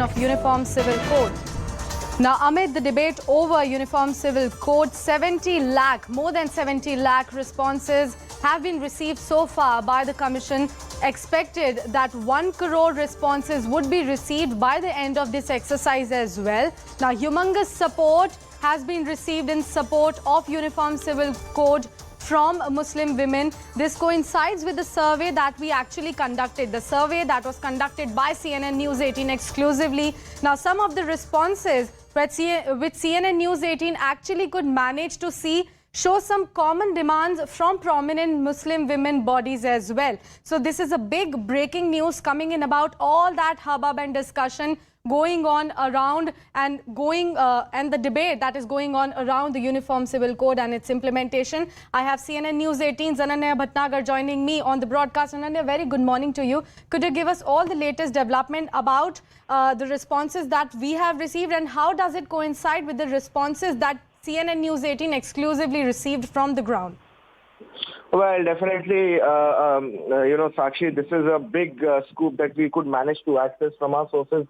of Uniform Civil Code. Now, amid the debate over Uniform Civil Code, 70 lakh, more than 70 lakh responses have been received so far by the Commission. Expected that 1 crore responses would be received by the end of this exercise as well. Now, humongous support has been received in support of Uniform Civil Code from Muslim women. This coincides with the survey that we actually conducted, the survey that was conducted by CNN News18 exclusively. Now, some of the responses with CNN News18 actually could manage to show some common demands from prominent Muslim women bodies as well. So this is a big breaking news coming in about all that hubbub and discussion going on around and the debate that is going on around the Uniform Civil Code and its implementation. I have CNN News18's Ananya Bhatnagar joining me on the broadcast. Ananya, very good morning to you. Could you give us all the latest development about the responses that we have received, and how does it coincide with the responses that CNN News18 exclusively received from the ground? Well, definitely, Sakshi, this is a big scoop that we could manage to access from our sources.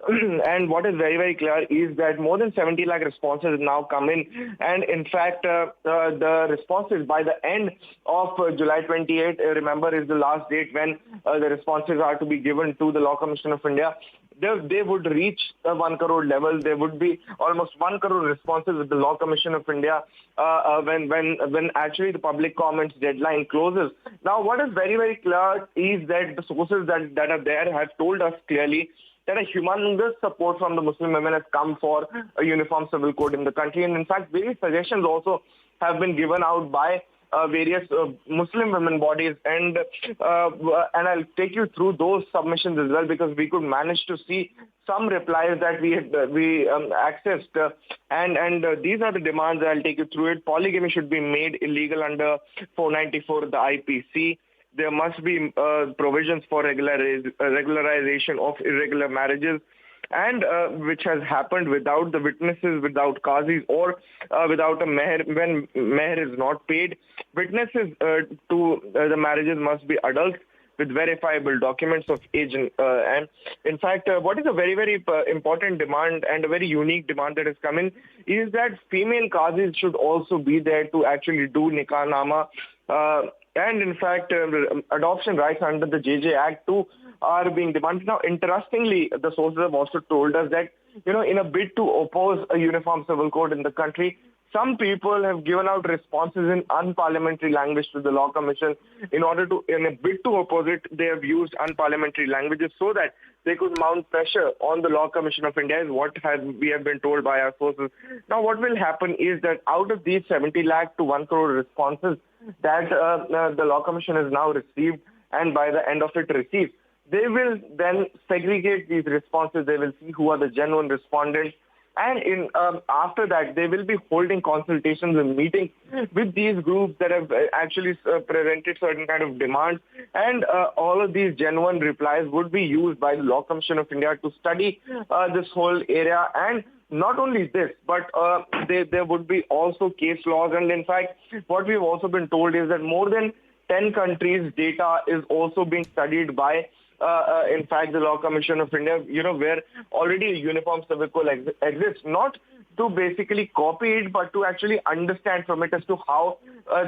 And what is very, very clear is that more than 70 lakh responses now come in. And in fact, the responses by the end of July 28, remember, is the last date when the responses are to be given to the Law Commission of India. They would reach the 1 crore level. There would be almost 1 crore responses with the Law Commission of India when actually the public comments deadline closes. Now, what is very, very clear is that the sources that are there have told us clearly that a humongous support from the Muslim women has come for a uniform civil code in the country. And in fact, various suggestions also have been given out by various Muslim women bodies, and I'll take you through those submissions as well, because we could manage to see some replies that we accessed, and these are the demands. I'll take you through it. Polygamy should be made illegal under 494 of the IPC. There must be provisions for regularization of irregular marriages, and which has happened without the witnesses, without qazis, or without a meher, when meher is not paid. Witnesses to the marriages must be adults with verifiable documents of age. And in fact, what is a very, very important demand and a very unique demand that has come in is that female qazis should also be there to actually do nikah nama. And in fact, adoption rights under the JJ Act too are being demanded. Now, interestingly, the sources have also told us that, in a bid to oppose a uniform civil code in the country, some people have given out responses in unparliamentary language to the Law Commission. In a bid to oppose it, they have used unparliamentary languages so that they could mount pressure on the Law Commission of India, is what we have been told by our sources. Now, what will happen is that out of these 70 lakh to 1 crore responses that the Law Commission has now received, and by the end of it received, they will then segregate these responses. They will see who are the genuine respondents. And after that, they will be holding consultations and meetings with these groups that have actually presented certain kind of demands. And all of these genuine replies would be used by the Law Commission of India to study this whole area. And not only this, but there would be also case laws. And in fact, what we've also been told is that more than 10 countries' data is also being studied by in fact, the Law Commission of India, where already a uniform civil code exists, not to basically copy it, but to actually understand from it as to how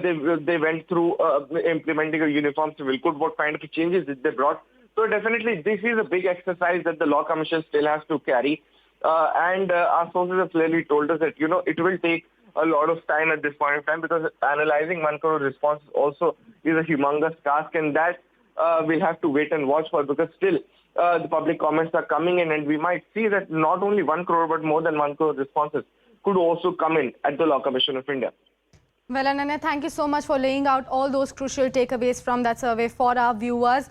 they went through implementing a uniform civil code, what kind of changes did they brought. So definitely, this is a big exercise that the Law Commission still has to carry. And our sources have clearly told us that, it will take a lot of time at this point in time, because analyzing 1 crore responses also is a humongous task, and that we'll have to wait and watch for, because still the public comments are coming in, and we might see that not only 1 crore but more than 1 crore responses could also come in at the Law Commission of India. Well, Ananya, thank you so much for laying out all those crucial takeaways from that survey for our viewers.